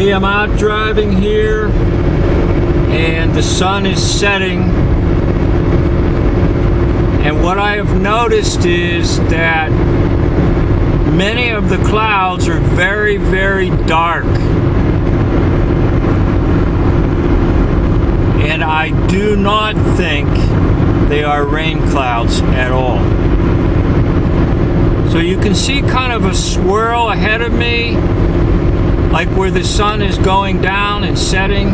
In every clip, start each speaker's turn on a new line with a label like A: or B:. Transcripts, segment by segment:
A: Hey, I'm out driving here and the sun is setting, and what I have noticed is that many of the clouds are very, very dark, and I do not think they are rain clouds at all. So you can see kind of a swirl ahead of me, like where the sun is going down and setting.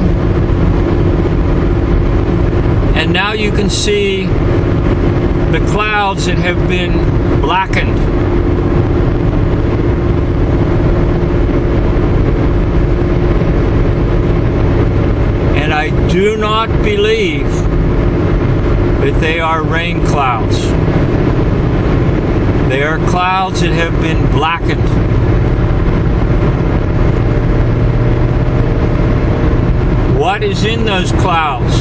A: And now you can see the clouds that have been blackened. And I do not believe that they are rain clouds. They are clouds that have been blackened. What is in those clouds?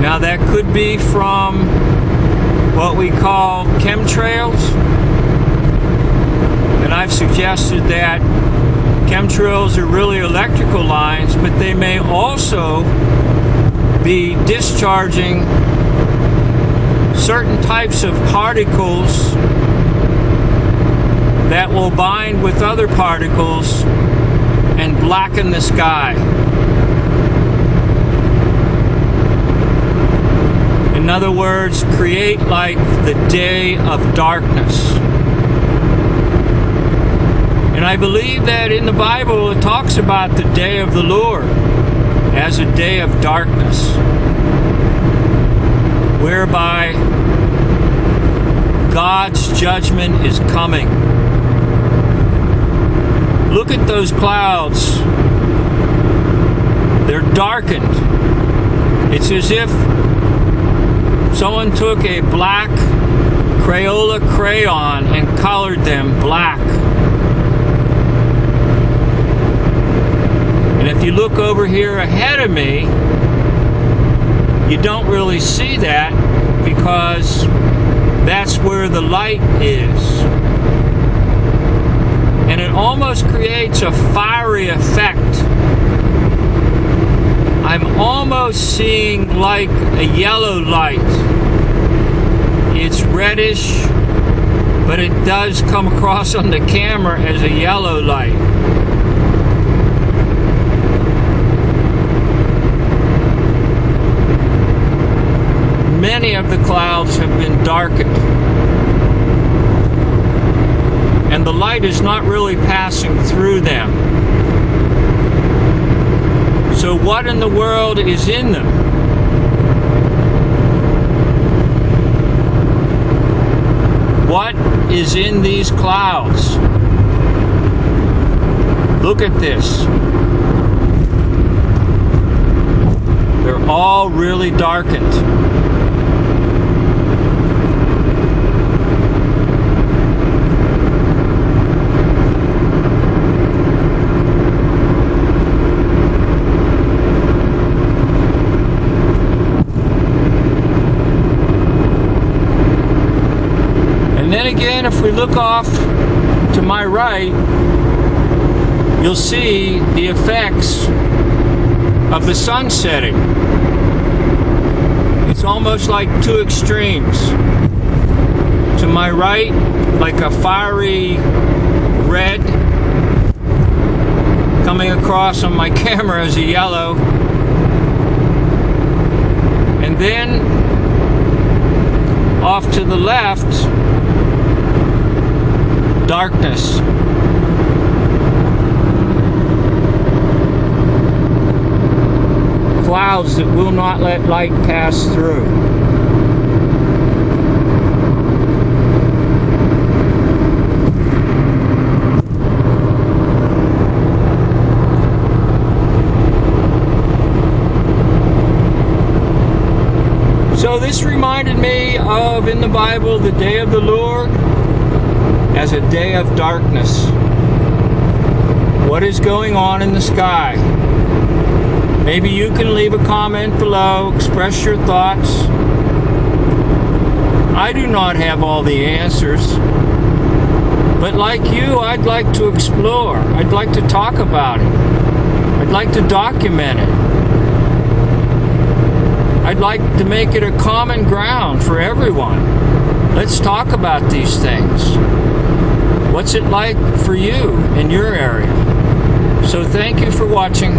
A: Now that could be from what we call chemtrails, and I've suggested that chemtrails are really electrical lines, but they may also be discharging certain types of particles that will bind with other particles and blacken the sky. In other words, create like the day of darkness. And I believe that in the Bible it talks about the day of the Lord as a day of darkness, whereby God's judgment is coming. Look at those clouds. They're darkened. It's as if someone took a black Crayola crayon and colored them black. And if you look over here ahead of me, you don't really see that because that's where the light is. And it almost creates a fiery effect. I'm almost seeing like a yellow light. It's reddish, but it does come across on the camera as a yellow light. Many of the clouds have been darkened, and the light is not really passing through them. So what in the world is in them? What is in these clouds? Look at this. They're all really darkened. And then again, if we look off to my right, you'll see the effects of the sun setting. It's almost like two extremes. To my right, like a fiery red coming across on my camera as a yellow. And then off to the left, darkness. Clouds that will not let light pass through. So this reminded me of, in the Bible, the day of the Lord as a day of darkness. What is going on in the sky? Maybe you can leave a comment below, express your thoughts. I do not have all the answers. But like you, I'd like to explore. I'd like to talk about it. I'd like to document it. I'd like to make it a common ground for everyone. Let's talk about these things. What's it like for you in your area? So thank you for watching.